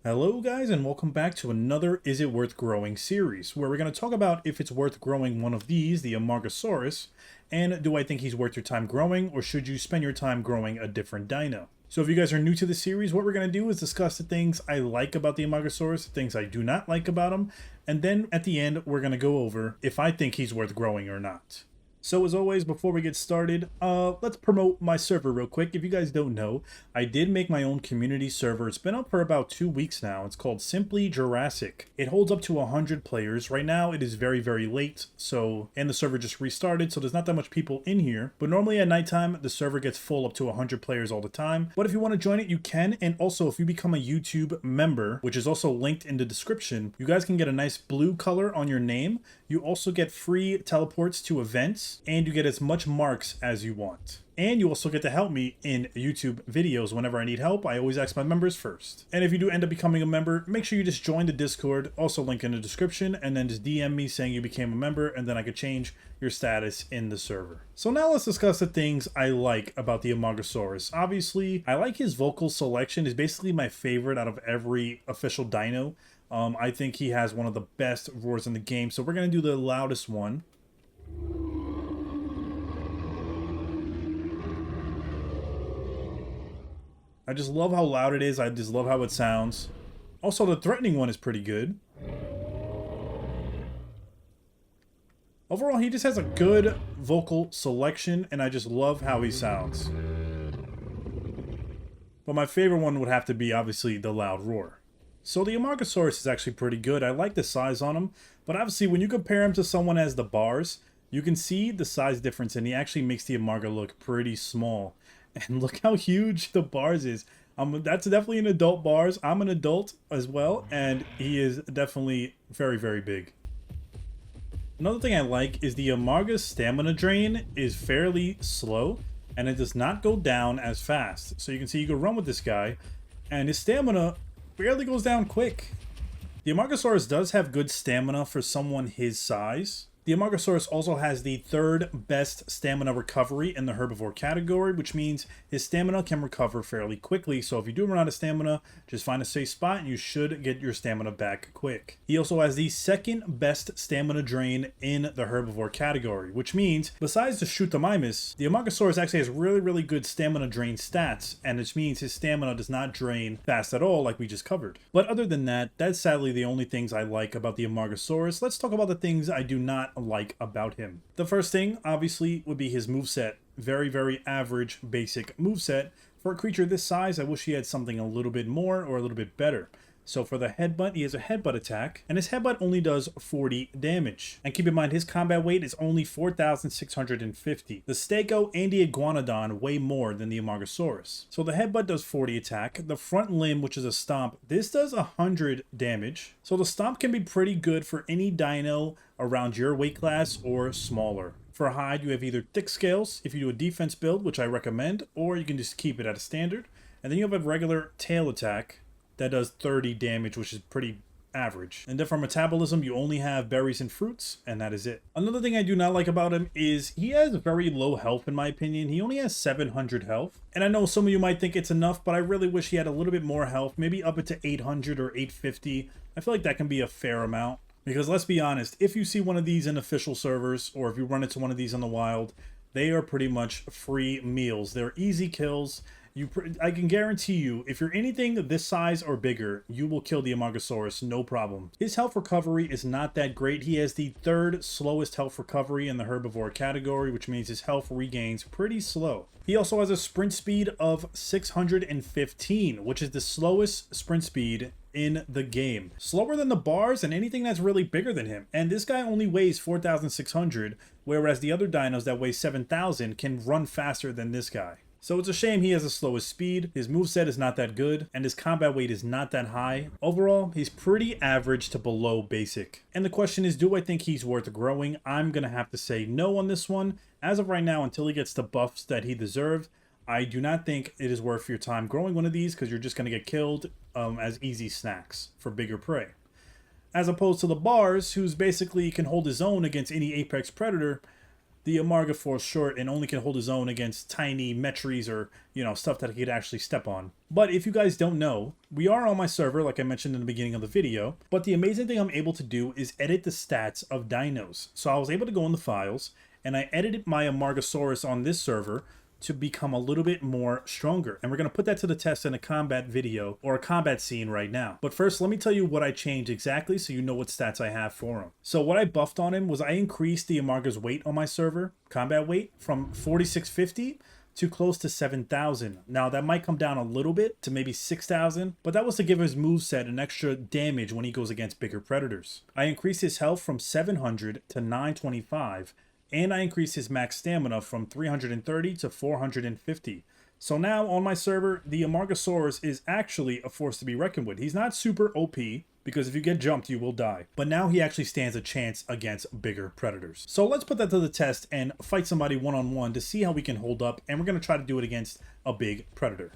Hello guys, and welcome back to another Is It Worth Growing series, where we're going to talk about if it's worth growing one of these, the Amargasaurus, and do I think he's worth your time growing, or should you spend your time growing a different dino? So if you guys are new to the series, what we're going to do is discuss the things I like about the Amargasaurus, the things I do not like about him, and then at the end, we're going to go over if I think he's worth growing or not. So as always, before we get started, let's promote my server real quick. If you guys don't know, I did make my own community server. It's been up for about 2 weeks now. It's called SimplyJurassic. It holds up to 100 players. Right now, it is very, very late, and the server just restarted, so there's not that much people in here. But normally at nighttime, the server gets full up to 100 players all the time. But if you want to join it, you can. And also, if you become a YouTube member, which is also linked in the description, you guys can get a nice blue color on your name. You also get free teleports to events, and you get as much marks as you want. And you also get to help me in YouTube videos whenever I need help. I always ask my members first. And if you do end up becoming a member, make sure you just join the Discord, also link in the description, and then just DM me saying you became a member, and then I could change your status in the server. So now let's discuss the things I like about the Amargasaurus. Obviously, I like his vocal selection. It's basically my favorite out of every official dino. I think he has one of the best roars in the game, so we're going to do the loudest one. I just love how loud it is. I just love how it sounds. Also, the threatening one is pretty good. Overall, he just has a good vocal selection, and I just love how he sounds. But my favorite one would have to be, obviously, the loud roar. So the Amargasaurus is actually pretty good. I like the size on him, but obviously when you compare him to someone as the bars, you can see the size difference, and he actually makes the Amarga look pretty small. And look how huge the bars is. That's definitely an adult bars. I'm an adult as well, and he is definitely very, very big. Another thing I like is the Amarga's stamina drain is fairly slow, and it does not go down as fast. So you can see you can run with this guy, and his stamina barely goes down quick. The Amargasaurus does have good stamina for someone his size. The Amargasaurus also has the third best stamina recovery in the herbivore category, which means his stamina can recover fairly quickly. So if you do run out of stamina, just find a safe spot and you should get your stamina back quick. He also has the second best stamina drain in the herbivore category, which means besides the Shootamimus, the Amargasaurus actually has really, really good stamina drain stats, and which means his stamina does not drain fast at all like we just covered. But other than that, that's sadly the only things I like about the Amargasaurus. Let's talk about the things I do not like about him. The first thing, obviously, would be his moveset. Very, very average, basic moveset. For a creature this size, I wish he had something a little bit more or a little bit better. So for the headbutt, he has a headbutt attack, and his headbutt only does 40 damage. And keep in mind, his combat weight is only 4,650. The Stego and the Iguanodon weigh more than the Amargasaurus. So the headbutt does 40 attack. The front limb, which is a stomp, this does 100 damage. So the stomp can be pretty good for any dino around your weight class or smaller. For hide, you have either thick scales if you do a defense build, which I recommend, or you can just keep it at a standard. And then you have a regular tail attack that does 30 damage, which is pretty average. And then for metabolism, you only have berries and fruits, and that is it. Another thing I do not like about him is he has very low health, in my opinion. He only has 700 health. And I know some of you might think it's enough, but I really wish he had a little bit more health, maybe up it to 800 or 850. I feel like that can be a fair amount. Because let's be honest, if you see one of these in official servers, or if you run into one of these in the wild, they are pretty much free meals. They're easy kills. I can guarantee you, if you're anything this size or bigger, you will kill the Amargasaurus, no problem. His health recovery is not that great. He has the third slowest health recovery in the herbivore category, which means his health regains pretty slow. He also has a sprint speed of 615, which is the slowest sprint speed in the game. Slower than the bars and anything that's really bigger than him. And this guy only weighs 4,600, whereas the other dinos that weigh 7,000 can run faster than this guy. So it's a shame he has the slowest speed, his moveset is not that good, and his combat weight is not that high. Overall, he's pretty average to below basic. And the question is, do I think he's worth growing? I'm going to have to say no on this one. As of right now, until he gets the buffs that he deserved, I do not think it is worth your time growing one of these, because you're just going to get killed as easy snacks for bigger prey. As opposed to the bars, who's basically can hold his own against any apex predator. the Amarga falls short and only can hold his own against tiny Metries or, stuff that he could actually step on. But if you guys don't know, we are on my server, like I mentioned in the beginning of the video, but the amazing thing I'm able to do is edit the stats of dinos. So I was able to go in the files, and I edited my Amargasaurus on this server to become a little bit more stronger. And we're going to put that to the test in a combat video or a combat scene right now. But first, let me tell you what I changed exactly so you know what stats I have for him. So what I buffed on him was I increased the Amarga's weight on my server, combat weight, from 4,650 to close to 7,000. Now that might come down a little bit to maybe 6,000, but that was to give his moveset an extra damage when he goes against bigger predators. I increased his health from 700 to 925, and I increased his max stamina from 330 to 450. So now on my server, the Amargasaurus is actually a force to be reckoned with. He's not super OP, because if you get jumped, you will die. But now he actually stands a chance against bigger predators. So let's put that to the test and fight somebody one-on-one to see how we can hold up, and we're going to try to do it against a big predator.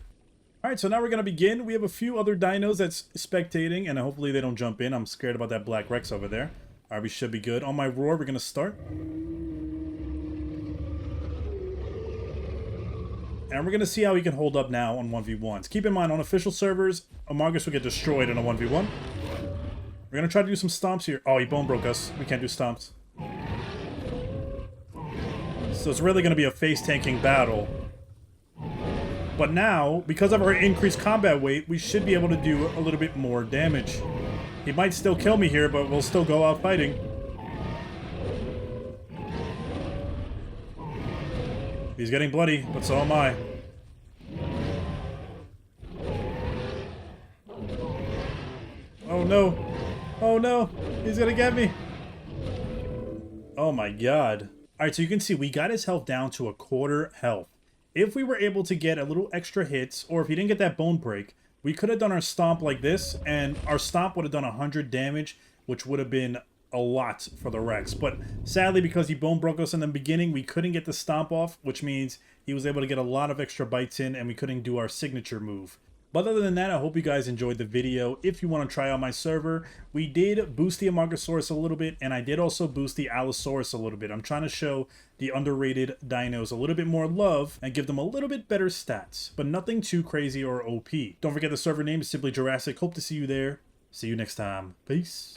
Alright, so now we're going to begin. We have a few other dinos that's spectating, and hopefully they don't jump in. I'm scared about that Black Rex over there. Alright, we should be good. On my roar, we're going to start. And we're going to see how he can hold up now on 1v1s. Keep in mind, on official servers, Amargus will get destroyed in a 1v1. We're going to try to do some stomps here. Oh, he bone broke us. We can't do stomps. So it's really going to be a face-tanking battle. But now, because of our increased combat weight, we should be able to do a little bit more damage. He might still kill me here, but we'll still go out fighting. He's getting bloody, but so am I. Oh no. Oh no. He's gonna get me. Oh my god. Alright, so you can see we got his health down to a quarter health. If we were able to get a little extra hits, or if he didn't get that bone break, we could have done our stomp like this, and our stomp would have done 100 damage, which would have been a lot for the Rex. But sadly, because he bone broke us in the beginning, we couldn't get the stomp off, which means he was able to get a lot of extra bites in, and we couldn't do our signature move. But other than that, I hope you guys enjoyed the video. If you want to try out my server, we did boost the Amargasaurus a little bit, and I did also boost the Allosaurus a little bit. I'm trying to show the underrated dinos a little bit more love and give them a little bit better stats, but nothing too crazy or OP. Don't forget the server name is SimplyJurassic. Hope to see you there. See you next time. Peace.